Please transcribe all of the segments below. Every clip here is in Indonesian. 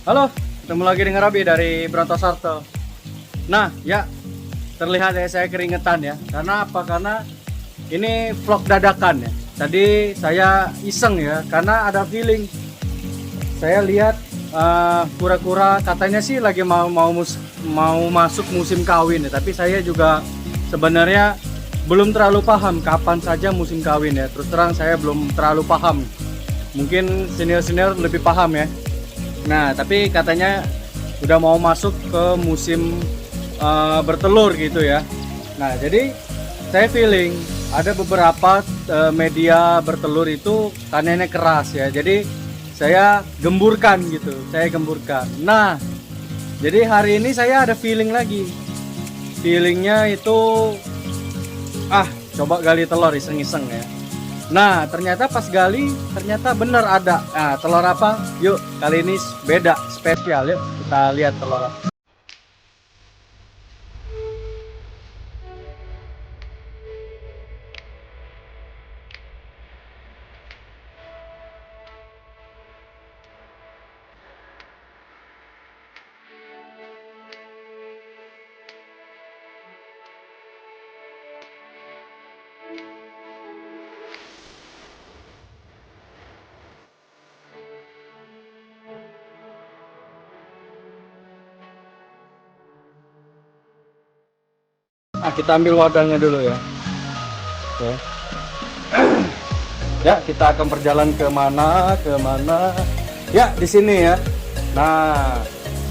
Halo, ketemu lagi dengan Rabi dari Brontosarto. Nah, ya terlihat ya saya keringetan ya. Karena apa? Karena ini vlog dadakan ya. Tadi saya iseng ya, karena ada feeling. Saya lihat kura-kura katanya sih lagi mau masuk musim kawin ya. Tapi saya juga sebenarnya belum terlalu paham kapan saja musim kawin ya. Terus terang saya belum terlalu paham. Mungkin senior-senior lebih paham ya. Nah, tapi katanya udah mau masuk ke musim bertelur gitu ya. Nah, jadi saya feeling ada beberapa media bertelur itu tanahnya keras ya. Jadi saya gemburkan gitu, saya gemburkan. Nah, jadi hari ini saya ada feeling lagi. Feelingnya itu coba gali telur iseng-iseng ya. Nah, ternyata pas gali, ternyata bener ada. Nah, telur apa? Yuk, kali ini beda, spesial. Yuk, kita lihat telur apa. Kita ambil wadahnya dulu ya. Oke. Ya, kita akan berjalan ke mana? Ya, di sini ya. Nah,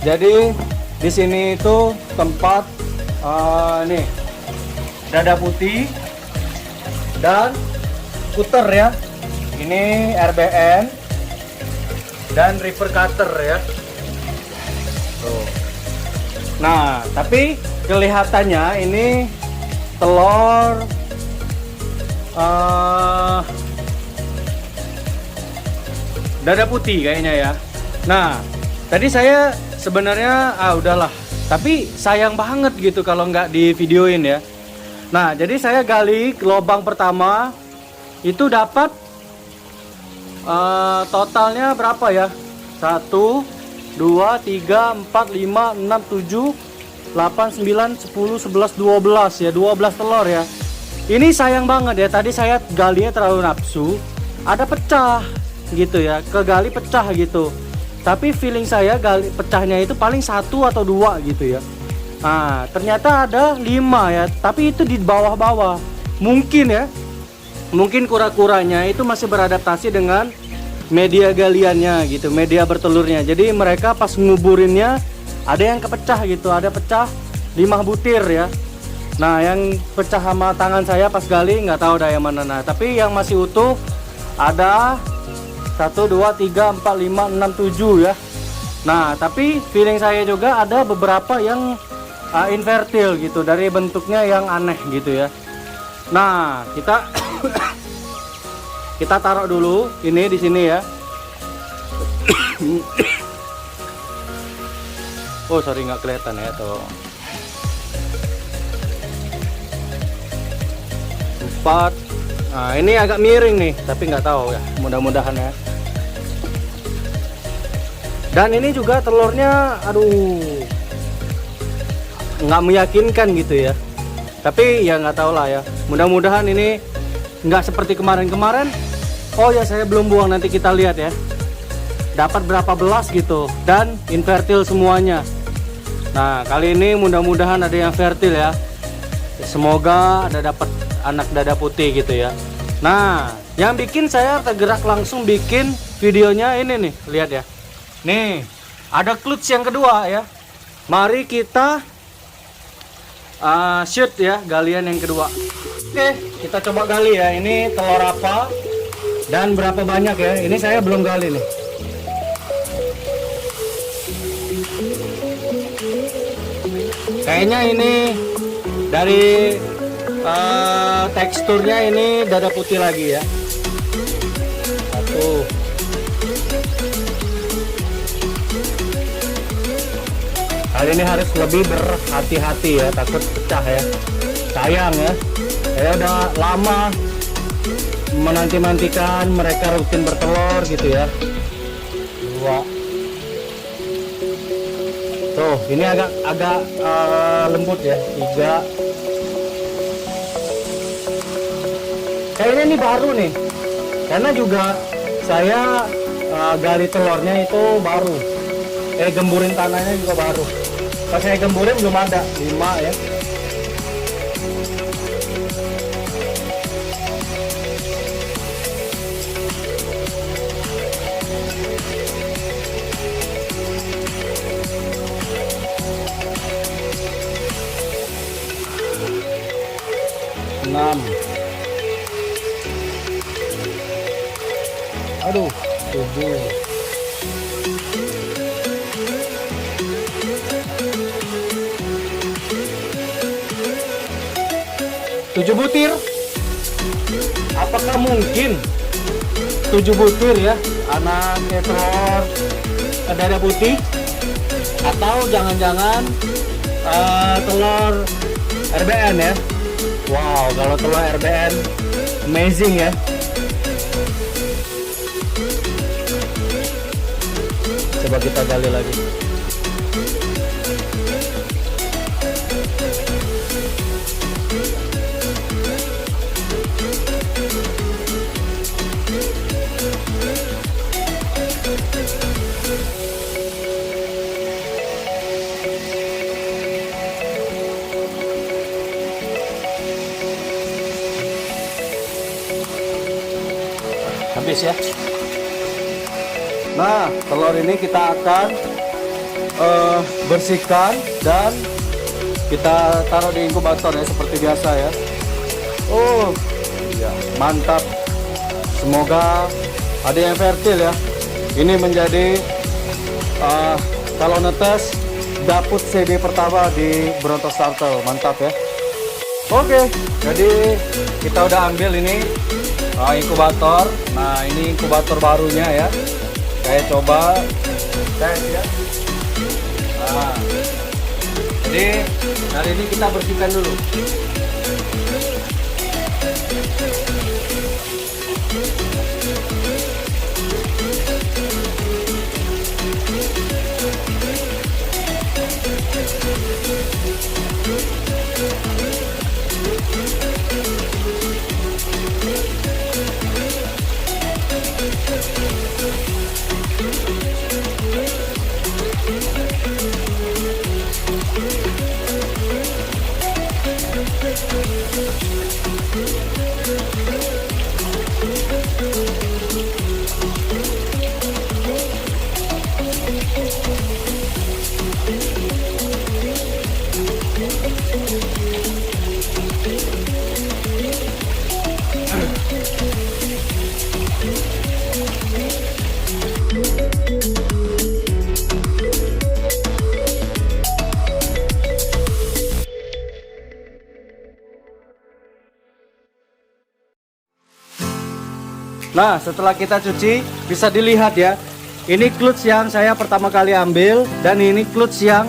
jadi di sini itu tempat nih dada putih dan puter ya. Ini RBN dan river cutter ya. Tuh. Nah, tapi kelihatannya ini telur dada putih kayaknya ya. Nah, tadi saya sebenarnya udahlah, tapi sayang banget gitu kalau nggak di videoin ya. Nah, jadi saya gali lubang pertama itu dapat totalnya berapa ya? 1 2 3 4 5 6 7 8 9 10 11 12 ya, 12 telur ya. Ini sayang banget ya, tadi saya galinya terlalu nafsu, ada pecah gitu ya, kegali pecah gitu. Tapi feeling saya gali pecahnya itu paling 1 atau 2 gitu ya. Nah, ternyata ada 5 ya, tapi itu di bawah-bawah. Mungkin ya, mungkin kura-kuranya itu masih beradaptasi dengan media galiannya gitu, media bertelurnya. Jadi mereka pas nguburinnya ada yang kepecah gitu, ada pecah 5 butir ya. Nah, yang pecah sama tangan saya pas gali nggak tahu dah yang mana. Nah, tapi yang masih utuh ada 1 2 3 4 5 6 7 ya. Nah, tapi feeling saya juga ada beberapa yang infertil gitu, dari bentuknya yang aneh gitu ya. Nah, kita kita taruh dulu ini di sini ya. Oh, sorry nggak kelihatan ya tuh. 4. Nah, ini agak miring nih, tapi nggak tahu ya. Mudah-mudahan ya. Dan ini juga telurnya, aduh, nggak meyakinkan gitu ya. Tapi ya nggak tahu lah ya. Mudah-mudahan ini nggak seperti kemarin-kemarin. Oh ya, saya belum buang, nanti kita lihat ya. Dapat berapa belas gitu, dan infertil semuanya. Nah, kali ini mudah-mudahan ada yang fertil ya. Semoga ada dapat anak dada putih gitu ya. Nah, yang bikin saya tergerak langsung bikin videonya ini nih, lihat ya. Nih, ada clutch yang kedua ya. Mari kita shoot ya, galian yang kedua. Oke, kita coba gali ya. Ini telur apa dan berapa banyak ya. Ini saya belum gali nih. Kayaknya ini dari teksturnya ini dada putih lagi ya. 1. Kali ini harus lebih berhati-hati ya, takut pecah ya. Sayang ya, saya udah lama menanti-nantikan mereka rutin bertelur gitu ya. 2. Tuh, ini agak lembut ya, 3. Kayaknya ini baru nih, karena juga saya gali telurnya itu baru. Gemburin tanahnya juga baru. Pas saya gemburin belum ada, 5 ya. Aduh, 7. Tujuh butir. Apakah mungkin 7 butir ya anak telur dada putih, atau jangan-jangan telur RBN ya? Wow, kalau telur RBN amazing ya. Coba kita gali lagi. Habis ya. Nah, telur ini kita akan bersihkan dan kita taruh di inkubator ya, seperti biasa ya. Oh iya, mantap. Semoga ada yang fertil ya. Ini menjadi kalau netes dapur CB pertama di Brontos Turtle. Mantap ya. Oke, jadi kita udah ambil ini inkubator. Nah, ini inkubator barunya ya. Saya coba tes ya. Nah, jadi hari ini kita bersihkan dulu. Nah, setelah kita cuci, bisa dilihat ya. Ini clutch yang saya pertama kali ambil, dan ini clutch yang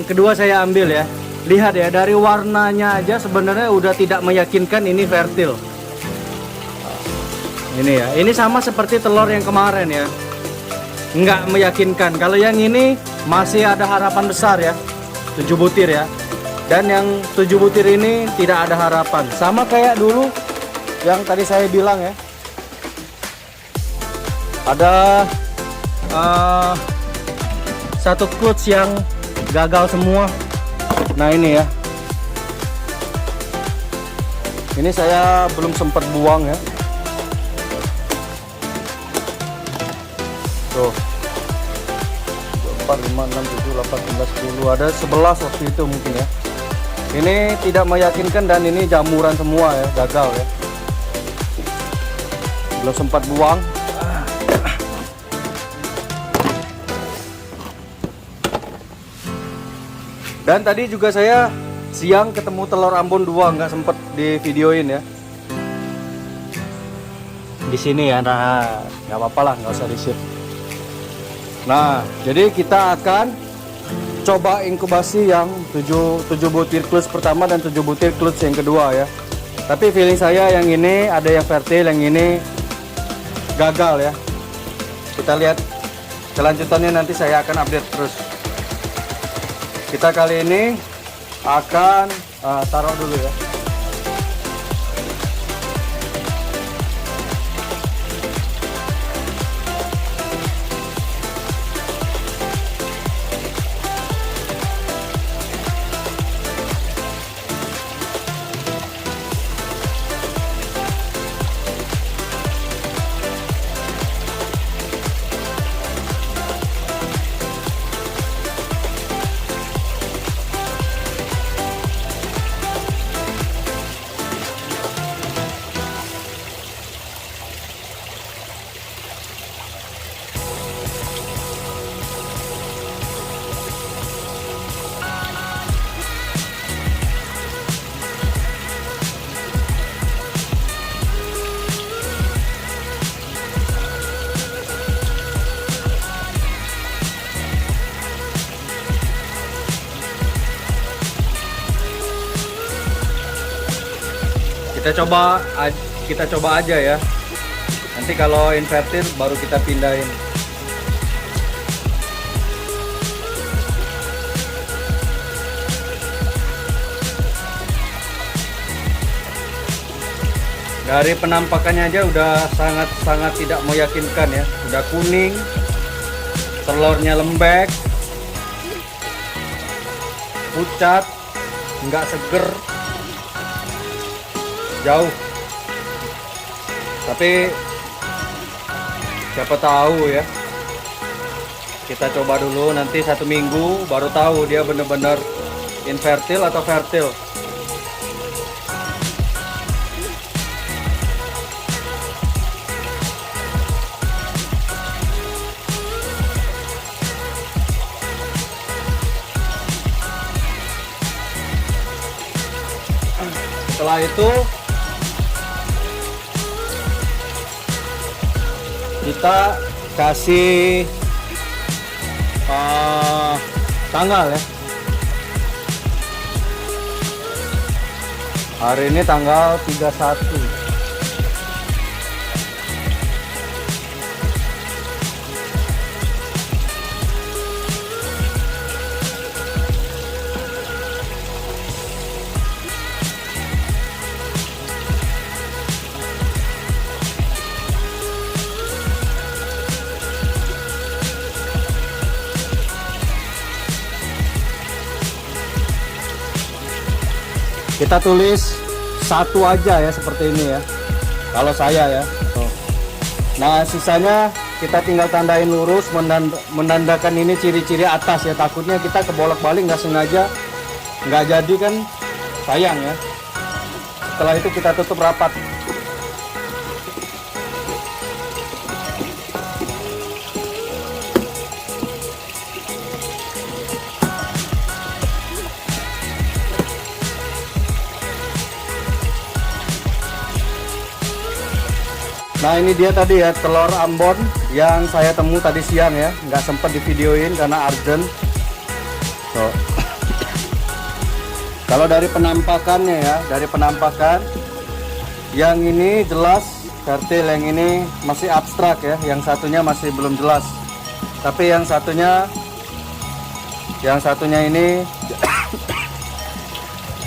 kedua saya ambil ya. Lihat ya, dari warnanya aja sebenarnya udah tidak meyakinkan ini fertil. Ini ya, ini sama seperti telur yang kemarin ya. Nggak meyakinkan. Kalau yang ini masih ada harapan besar ya, 7 butir ya. Dan yang 7 butir ini tidak ada harapan. Sama kayak dulu yang tadi saya bilang ya, ada satu clutch yang gagal semua. Nah ini ya, ini saya belum sempat buang ya. Tuh 4, 5, 6, 7, 8, 9, 10, ada 11 waktu itu mungkin ya. Ini tidak meyakinkan dan ini jamuran semua ya, gagal ya. Belum sempat buang. Dan tadi juga saya siang ketemu telur Ambon 2, nggak sempet di videoin ya. Di sini ya, nah nggak apa-apa lah, nggak usah di shoot. Nah, jadi kita akan coba inkubasi yang 7 butir clutch pertama dan 7 butir clutch yang kedua ya. Tapi feeling saya yang ini ada yang fertil, yang ini gagal ya. Kita lihat kelanjutannya nanti saya akan update terus. Kita kali ini akan taruh dulu ya. Kita coba aja ya. Nanti kalau invertir baru kita pindahin. Dari penampakannya aja udah sangat tidak meyakinkan ya. Udah kuning, telurnya lembek, pucat, nggak seger, jauh. Tapi siapa tahu ya, kita coba dulu, nanti 1 minggu baru tahu dia bener-bener infertil atau fertil. Setelah itu kita kasih tanggal ya. Hari ini tanggal 31. Kita tulis 1 aja ya, seperti ini ya, kalau saya ya. Nah sisanya kita tinggal tandain lurus, menandakan ini ciri-ciri atas ya. Takutnya kita kebolak-balik nggak sengaja, nggak jadi kan sayang ya. Setelah itu kita tutup rapat. Nah ini dia tadi ya, telur Ambon yang saya temu tadi siang ya, nggak sempat divideoin karena urgent. Kalau dari penampakannya ya, dari penampakan yang ini jelas fertil, yang ini masih abstrak ya, yang satunya masih belum jelas. Tapi yang satunya ini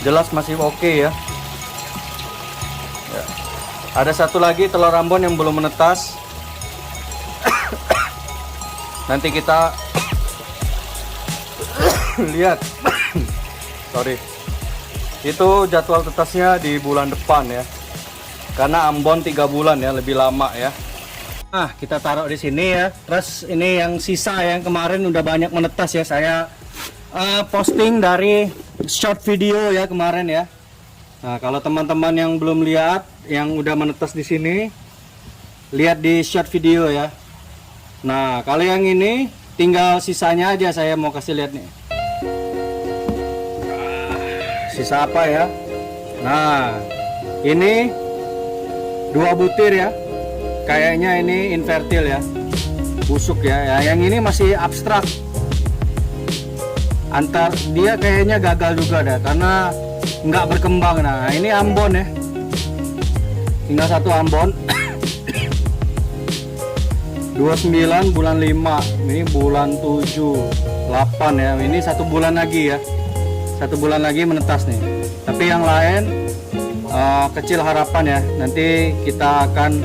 jelas masih oke ya. Ada satu lagi telur Ambon yang belum menetas. Nanti kita lihat. Sorry. Itu jadwal tetasnya di bulan depan ya. Karena Ambon 3 bulan ya, lebih lama ya. Nah, kita taruh di sini ya. Terus ini yang sisa yang kemarin udah banyak menetas ya. Saya posting dari short video ya kemarin ya. Nah, kalau teman-teman yang belum lihat, yang udah menetas di sini, lihat di short video ya. Nah, kalau yang ini tinggal sisanya aja, saya mau kasih lihat nih. Sisa apa ya? Nah, ini 2 butir ya. Kayaknya ini infertil ya, busuk ya. Yang ini masih abstrak. Dia kayaknya gagal juga dah, karena nggak berkembang. Nah ini Ambon ya, tinggal 1 Ambon. 29 bulan 5, ini bulan 7, 8 ya. Ini 1 bulan lagi ya. 1 bulan lagi menetas nih. Tapi yang lain kecil harapan ya. Nanti kita akan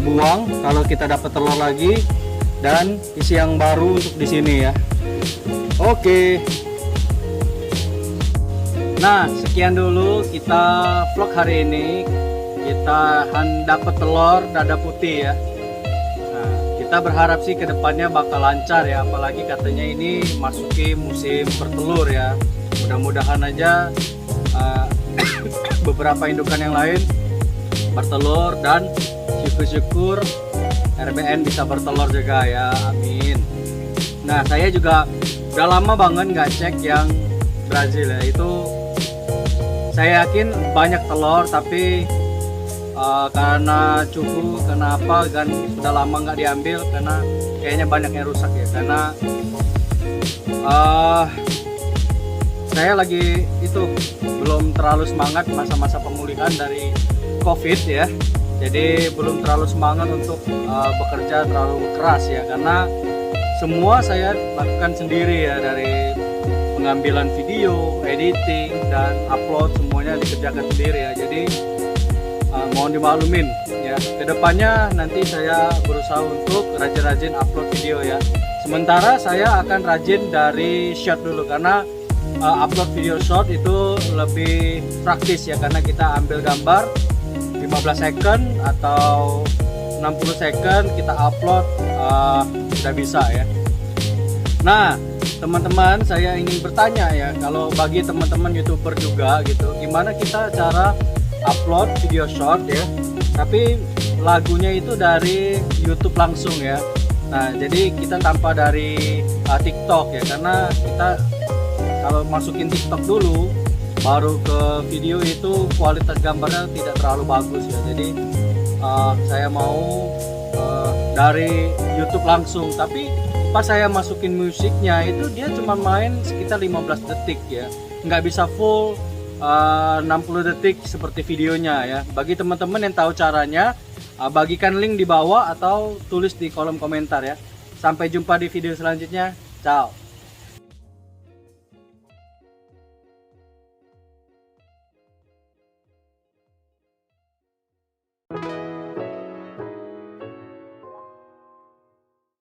buang kalau kita dapat telur lagi dan isi yang baru untuk di sini ya. Oke. Nah, sekian dulu kita vlog hari ini. Kita dapat telur dada putih ya. Nah, kita berharap sih kedepannya bakal lancar ya, apalagi katanya ini masuki musim bertelur ya. Mudah-mudahan aja beberapa indukan yang lain bertelur dan syukur-syukur RBN bisa bertelur juga ya, amin. Nah, saya juga udah lama banget nggak cek yang Brazil ya, itu saya yakin banyak telur tapi karena cukup, kenapa kan sudah lama nggak diambil karena kayaknya banyak yang rusak ya, karena saya lagi itu belum terlalu semangat masa-masa pemulihan dari COVID ya, jadi belum terlalu semangat untuk bekerja terlalu keras ya, karena semua saya lakukan sendiri ya, dari pengambilan video, editing dan upload semuanya dikerjakan sendiri ya, jadi mohon dimaklumin ya. Kedepannya nanti saya berusaha untuk rajin-rajin upload video ya. Sementara saya akan rajin dari short dulu, karena upload video short itu lebih praktis ya, karena kita ambil gambar 15 second atau 60 second kita upload sudah bisa ya. Nah, teman-teman, saya ingin bertanya ya, kalau bagi teman-teman YouTuber juga gitu, gimana kita cara upload video short ya, tapi lagunya itu dari YouTube langsung ya. Nah, jadi kita tanpa dari TikTok ya, karena kita kalau masukin TikTok dulu baru ke video itu kualitas gambarnya tidak terlalu bagus ya. Jadi saya mau dari YouTube langsung, tapi pas saya masukin musiknya itu dia cuma main sekitar 15 detik ya, nggak bisa full 60 detik seperti videonya ya. Bagi teman-teman yang tahu caranya, bagikan link di bawah atau tulis di kolom komentar ya. Sampai jumpa di video selanjutnya. Ciao.